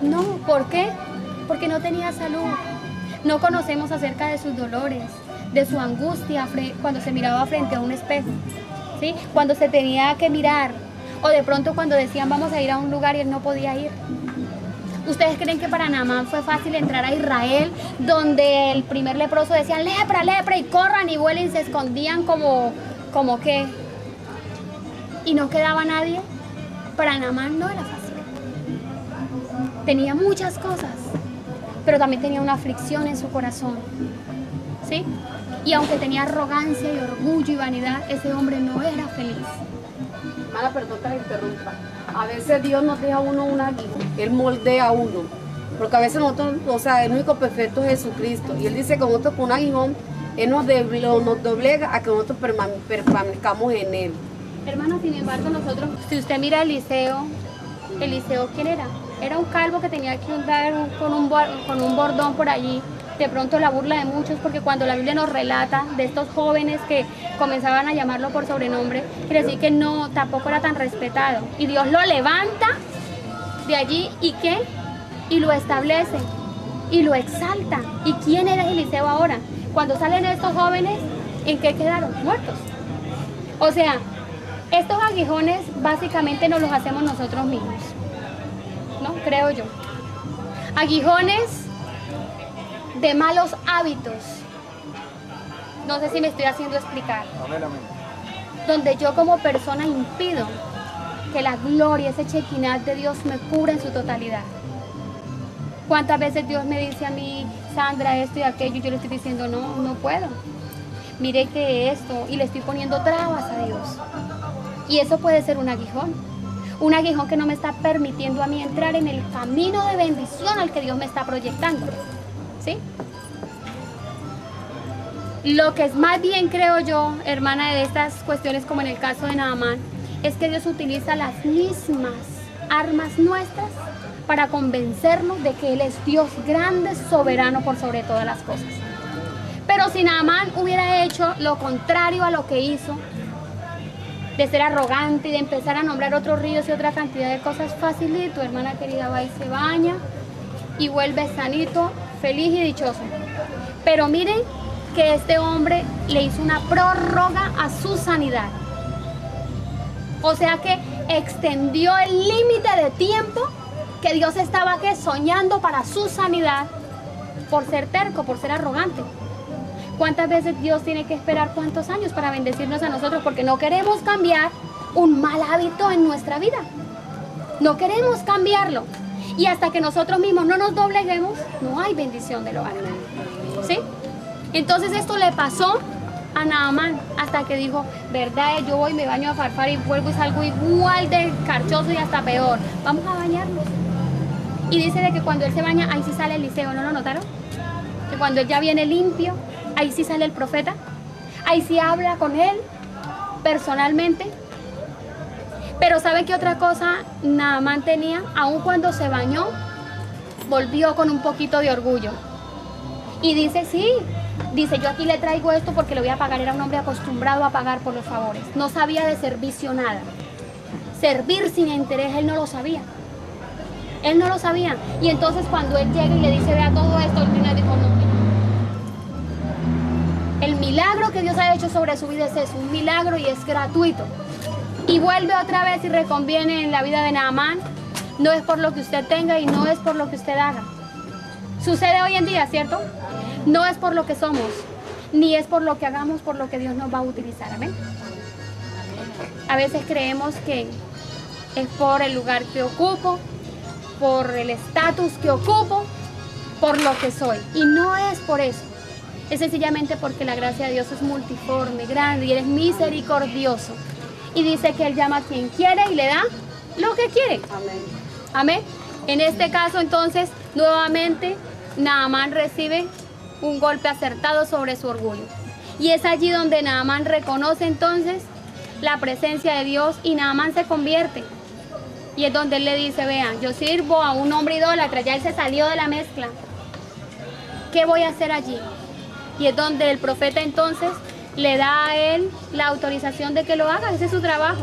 No, ¿por qué? Porque no tenía salud. No conocemos acerca de sus dolores, de su angustia cuando se miraba frente a un espejo, ¿sí? Cuando se tenía que mirar, o de pronto cuando decían vamos a ir a un lugar y él no podía ir. ¿Ustedes creen que para Naamán fue fácil entrar a Israel, donde el primer leproso decía lepra, lepra, y corran y vuelen y se escondían como qué? Y no quedaba nadie? Para Naamán no era fácil. Tenía muchas cosas, pero también tenía una aflicción en su corazón, ¿sí? Y aunque tenía arrogancia y orgullo y vanidad, ese hombre no era feliz. Hermana, perdón que la interrumpa. A veces Dios nos deja a uno un aguijón, Él moldea a uno. Porque a veces nosotros, o sea, el único perfecto es Jesucristo. Y Él dice que nosotros con un aguijón, Él nos doblega a que nosotros permanezcamos en Él. Hermano, sin embargo, nosotros, si usted mira a Eliseo, ¿quién era? Era un calvo que tenía que andar con un bordón por allí. De pronto la burla de muchos, porque cuando la Biblia nos relata de estos jóvenes que comenzaban a llamarlo por sobrenombre, quiere decir que no, tampoco era tan respetado. Y Dios lo levanta de allí, ¿y qué? Y lo establece, y lo exalta. ¿Y quién era Eliseo ahora? Cuando salen estos jóvenes, ¿en qué quedaron? Muertos. O sea, Estos aguijones básicamente nos los hacemos nosotros mismos, ¿no? Creo yo. Aguijones de malos hábitos. No sé si me estoy haciendo explicar. Amén, amén. Donde yo como persona impido que la gloria, ese chequinat de Dios me cubra en su totalidad. ¿Cuántas veces Dios me dice a mí, Sandra, esto y aquello, y yo le estoy diciendo, no, no puedo? Mire que esto, y le estoy poniendo trabas a Dios. Y eso puede ser un aguijón que no me está permitiendo a mí entrar en el camino de bendición al que Dios me está proyectando, ¿sí? Lo que es más bien, creo yo, hermana, de estas cuestiones, como en el caso de Naamán, es que Dios utiliza las mismas armas nuestras para convencernos de que Él es Dios grande, soberano por sobre todas las cosas. Pero si Naamán hubiera hecho lo contrario a lo que hizo, de ser arrogante y de empezar a nombrar otros ríos y otra cantidad de cosas, facilito, hermana querida, va y se baña y vuelve sanito, feliz y dichoso. Pero miren que este hombre le hizo una prórroga a su sanidad. O sea que extendió el límite de tiempo que Dios estaba soñando para su sanidad por ser terco, por ser arrogante. ¿Cuántas veces Dios tiene que esperar cuántos años para bendecirnos a nosotros? Porque no queremos cambiar un mal hábito en nuestra vida. No queremos cambiarlo. Y hasta que nosotros mismos no nos dobleguemos, no hay bendición del hogar. ¿Sí? Entonces esto le pasó a Naamán hasta que dijo, verdad, yo voy, me baño a farfar y vuelvo y salgo igual de carchoso y hasta peor. Vamos a bañarnos. Y dice de que cuando él se baña, ahí sí sale Eliseo, ¿no lo notaron? Que cuando él ya viene limpio, ahí sí sale el profeta, ahí sí habla con él personalmente. Pero ¿sabe qué otra cosa Naamán tenía? Aun cuando se bañó, volvió con un poquito de orgullo. Y dice, sí, dice, yo aquí le traigo esto porque le voy a pagar. Era un hombre acostumbrado a pagar por los favores. No sabía de servicio nada. Servir sin interés, él no lo sabía. Él no lo sabía. Y entonces cuando él llega y le dice, vea todo esto, el primer dijo, no. El milagro que Dios ha hecho sobre su vida es eso, un milagro y es gratuito. Y vuelve otra vez y reconviene en la vida de Naamán. No es por lo que usted tenga y no es por lo que usted haga. Sucede hoy en día, ¿cierto? No es por lo que somos, ni es por lo que hagamos, por lo que Dios nos va a utilizar. Amén. A veces creemos que es por el lugar que ocupo, por el estatus que ocupo, por lo que soy. Y no es por eso. Es sencillamente porque la gracia de Dios es multiforme, grande y Él es misericordioso. Y dice que Él llama a quien quiere y le da lo que quiere. Amén. Amén. En este caso, entonces, nuevamente, Naamán recibe un golpe acertado sobre su orgullo. Y es allí donde Naamán reconoce entonces la presencia de Dios y Naamán se convierte. Y es donde él le dice, vean, yo sirvo a un hombre idólatra, ya él se salió de la mezcla. ¿Qué voy a hacer allí? Y es donde el profeta entonces le da a él la autorización de que lo haga, ese es su trabajo.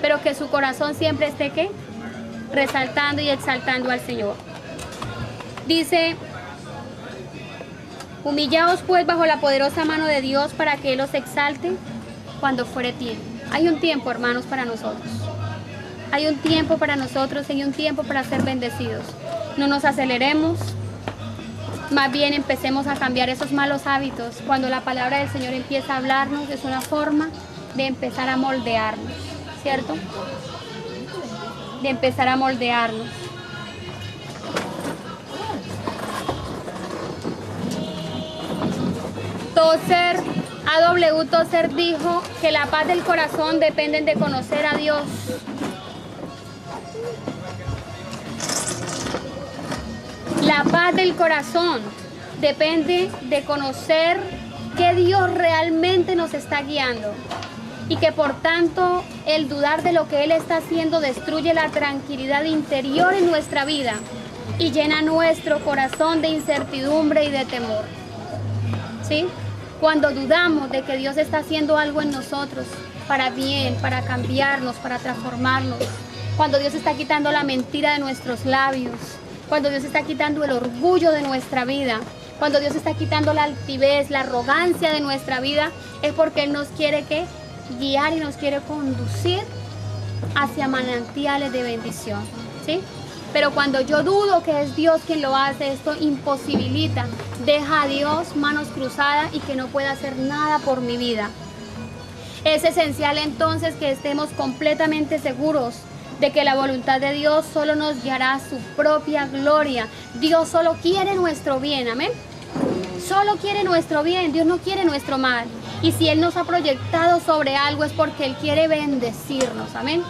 Pero que su corazón siempre esté, ¿qué? Resaltando y exaltando al Señor. Dice, humillaos pues bajo la poderosa mano de Dios para que Él os exalte cuando fuere tiempo. Hay un tiempo, hermanos, para nosotros. Hay un tiempo para nosotros y un tiempo para ser bendecidos. No nos aceleremos, más bien empecemos a cambiar esos malos hábitos. Cuando la palabra del Señor empieza a hablarnos, es una forma de empezar a moldearnos, ¿cierto? De empezar a moldearnos. Tozer, A.W. Tozer dijo que la paz del corazón depende de conocer a Dios. La paz del corazón depende de conocer que Dios realmente nos está guiando y que por tanto el dudar de lo que Él está haciendo destruye la tranquilidad interior en nuestra vida y llena nuestro corazón de incertidumbre y de temor. ¿Sí? Cuando dudamos de que Dios está haciendo algo en nosotros para bien, para cambiarnos, para transformarnos, cuando Dios está quitando la mentira de nuestros labios, cuando Dios está quitando el orgullo de nuestra vida, cuando Dios está quitando la altivez, la arrogancia de nuestra vida, es porque Él nos quiere que guiar y nos quiere conducir hacia manantiales de bendición, ¿sí? Pero cuando yo dudo que es Dios quien lo hace, esto imposibilita, deja a Dios manos cruzadas y que no pueda hacer nada por mi vida. Es esencial entonces que estemos completamente seguros de que la voluntad de Dios solo nos guiará a su propia gloria. Dios solo quiere nuestro bien, amén. Solo quiere nuestro bien, Dios no quiere nuestro mal. Y si Él nos ha proyectado sobre algo es porque Él quiere bendecirnos, amén.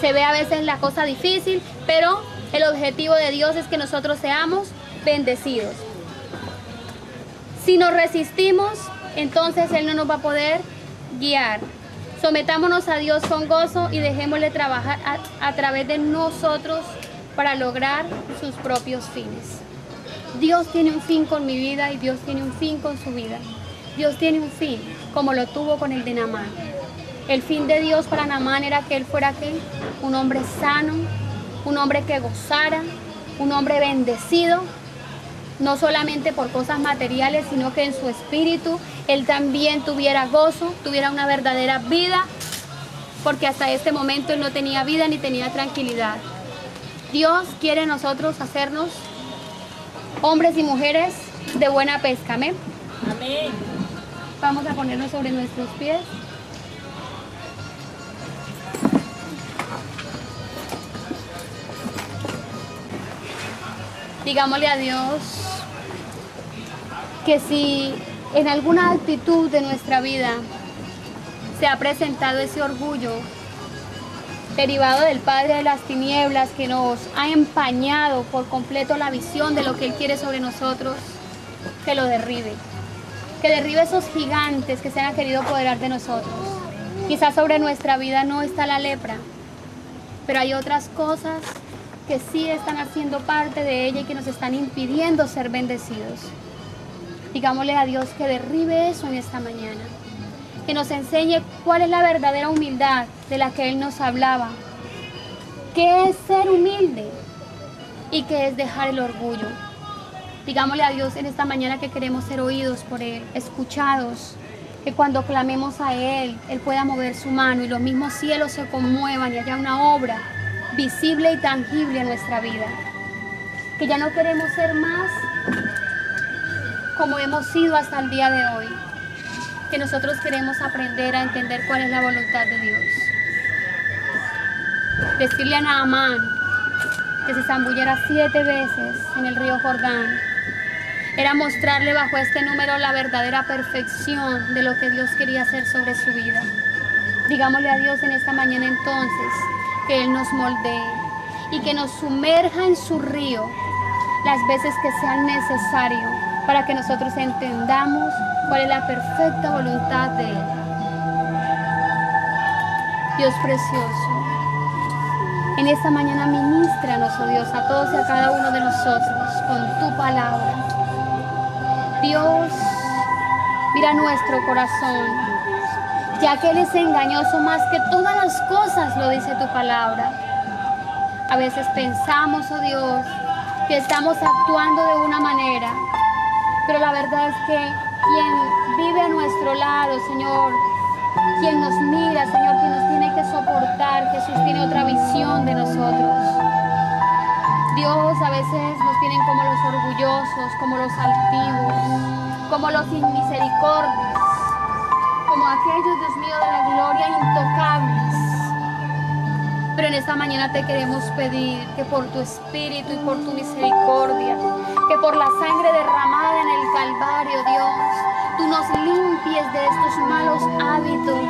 Se ve a veces la cosa difícil, pero el objetivo de Dios es que nosotros seamos bendecidos. Si nos resistimos, entonces Él no nos va a poder guiar. Sometámonos a Dios con gozo y dejémosle trabajar a través de nosotros para lograr sus propios fines. Dios tiene un fin con mi vida y Dios tiene un fin con su vida. Dios tiene un fin, como lo tuvo con el de Naamán. El fin de Dios para Naamán era que él fuera un hombre sano, un hombre que gozara, un hombre bendecido, no solamente por cosas materiales, sino que en su espíritu él también tuviera gozo, tuviera una verdadera vida, porque hasta este momento él no tenía vida ni tenía tranquilidad. Dios quiere en nosotros hacernos hombres y mujeres de buena pesca, amén. Amén. Vamos a ponernos sobre nuestros pies. Digámosle a Dios que si en alguna actitud de nuestra vida se ha presentado ese orgullo derivado del padre de las tinieblas que nos ha empañado por completo la visión de lo que Él quiere sobre nosotros, que lo derribe. Que derribe esos gigantes que se han querido apoderar de nosotros. Quizás sobre nuestra vida no está la lepra, pero hay otras cosas que sí están haciendo parte de ella y que nos están impidiendo ser bendecidos. Digámosle a Dios que derribe eso en esta mañana. Que nos enseñe cuál es la verdadera humildad de la que Él nos hablaba. ¿Qué es ser humilde? Y qué es dejar el orgullo. Digámosle a Dios en esta mañana que queremos ser oídos por Él, escuchados. Que cuando clamemos a Él, Él pueda mover su mano y los mismos cielos se conmuevan y haya una obra visible y tangible en nuestra vida. Que ya no queremos ser más como hemos sido hasta el día de hoy. Que nosotros queremos aprender a entender cuál es la voluntad de Dios. Decirle a Naamán que se zambullara 7 veces en el río Jordán era mostrarle bajo este número la verdadera perfección de lo que Dios quería hacer sobre su vida. Digámosle a Dios en esta mañana entonces que Él nos moldee y que nos sumerja en su río las veces que sean necesario para que nosotros entendamos cuál es la perfecta voluntad de Él. Dios precioso, en esta mañana ministranos, oh Dios, a todos y a cada uno de nosotros con tu palabra. Dios, mira nuestro corazón, ya que Él es engañoso más que todas las cosas, lo dice tu palabra. A veces pensamos, oh Dios, que estamos actuando de una manera, pero la verdad es que quien vive a nuestro lado, Señor, quien nos mira, Señor, quien nos tiene que soportar, Jesús tiene otra visión de nosotros. Dios a veces nos tienen como los orgullosos, como los altivos, como los sin misericordias, como aquellos, Dios mío, de la gloria intocables. Pero en esta mañana te queremos pedir que por tu Espíritu y por tu misericordia, que por la sangre derramada en el Calvario, Dios, tú nos limpies de estos malos hábitos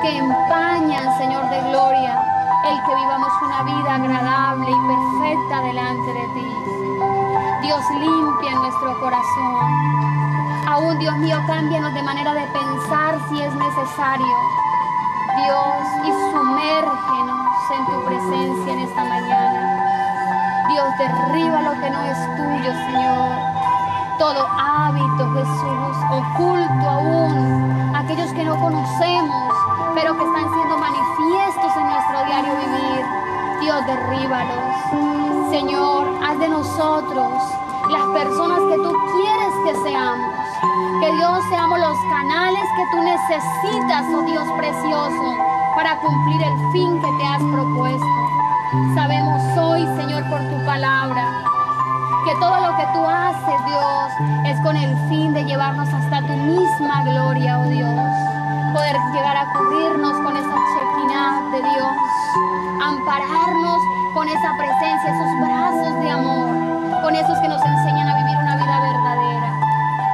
que empañan, Señor de gloria, el que vivamos una vida agradable y perfecta delante de ti. Dios, limpia nuestro corazón. Aún, Dios mío, cámbianos de manera de pensar si es necesario. Dios, y sumérgenos en tu presencia en esta mañana. Dios, derriba lo que no es tuyo, Señor. Todo hábito, Jesús, oculto aún, aquellos que no conocemos, pero que están siendo manifiestos en nuestro diario vivir. Dios, derríbalos. Señor, haz de nosotros las personas que tú quieres que seamos. Que Dios seamos los canales que tú necesitas, oh Dios precioso, para cumplir el fin que te has propuesto. Sabemos hoy, Señor, por tu palabra, que todo lo que tú haces, Dios, es con el fin de llevarnos hasta tu misma gloria, oh Dios. Poder llegar a cubrirnos con esa chequina de Dios, ampararnos con esa presencia, esos brazos de amor, con esos que nos enseñan a vivir una vida verdadera.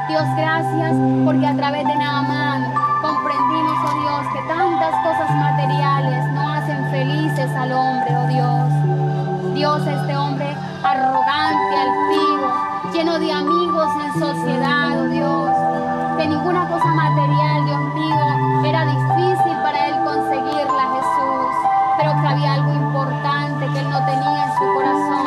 Dios, gracias porque a través de Naamán comprendimos, oh Dios, que tantas cosas materiales no hacen felices al hombre, oh Dios. Dios, este hombre arrogante, altivo, lleno de amigos en sociedad, oh Dios, que ninguna cosa material, Dios mío, era difícil para él conseguirla, Jesús, pero que había algo importante que él no tenía en su corazón,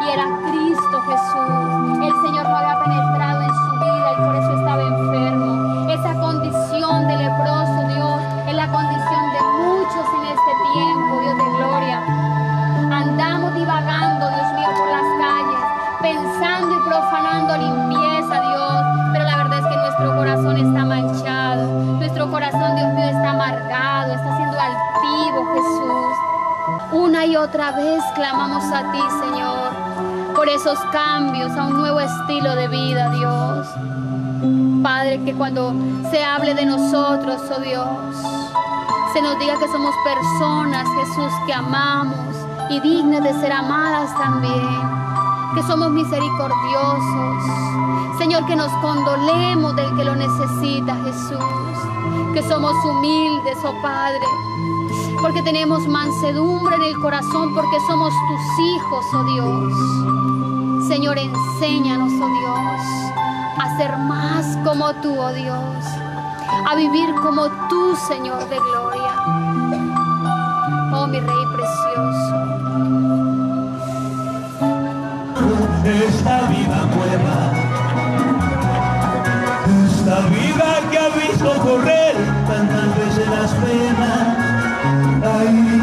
y era Cristo Jesús. El Señor no había penetrado en su vida y por eso estaba enfermo. Esa condición de leproso, Dios, es la condición de muchos en este tiempo, Dios de gloria. Andamos divagando, Dios mío, por las calles, pensando y profanando limpieza, Dios, pero la verdad es que nuestro corazón está manchado, nuestro corazón, Dios mío, está amargado, está siendo altivo, Jesús. Una y otra vez clamamos a ti, Señor, por esos cambios a un nuevo estilo de vida, Dios. Padre, que cuando se hable de nosotros, oh Dios, se nos diga que somos personas, Jesús, que amamos y dignas de ser amadas también, que somos misericordiosos, Señor, que nos condolemos del que lo necesita, Jesús, que somos humildes, oh Padre, porque tenemos mansedumbre en el corazón, porque somos tus hijos, oh Dios. Señor, enséñanos, oh Dios, a ser más como tú, oh Dios, a vivir como tú, Señor de gloria. Oh, mi Rey precioso. Esta vida nueva, esta vida que ha visto correr tantas veces las penas, ay,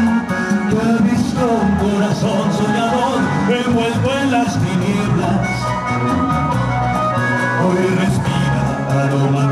yo he visto un corazón soñador envuelto en las tinieblas, hoy respira aroma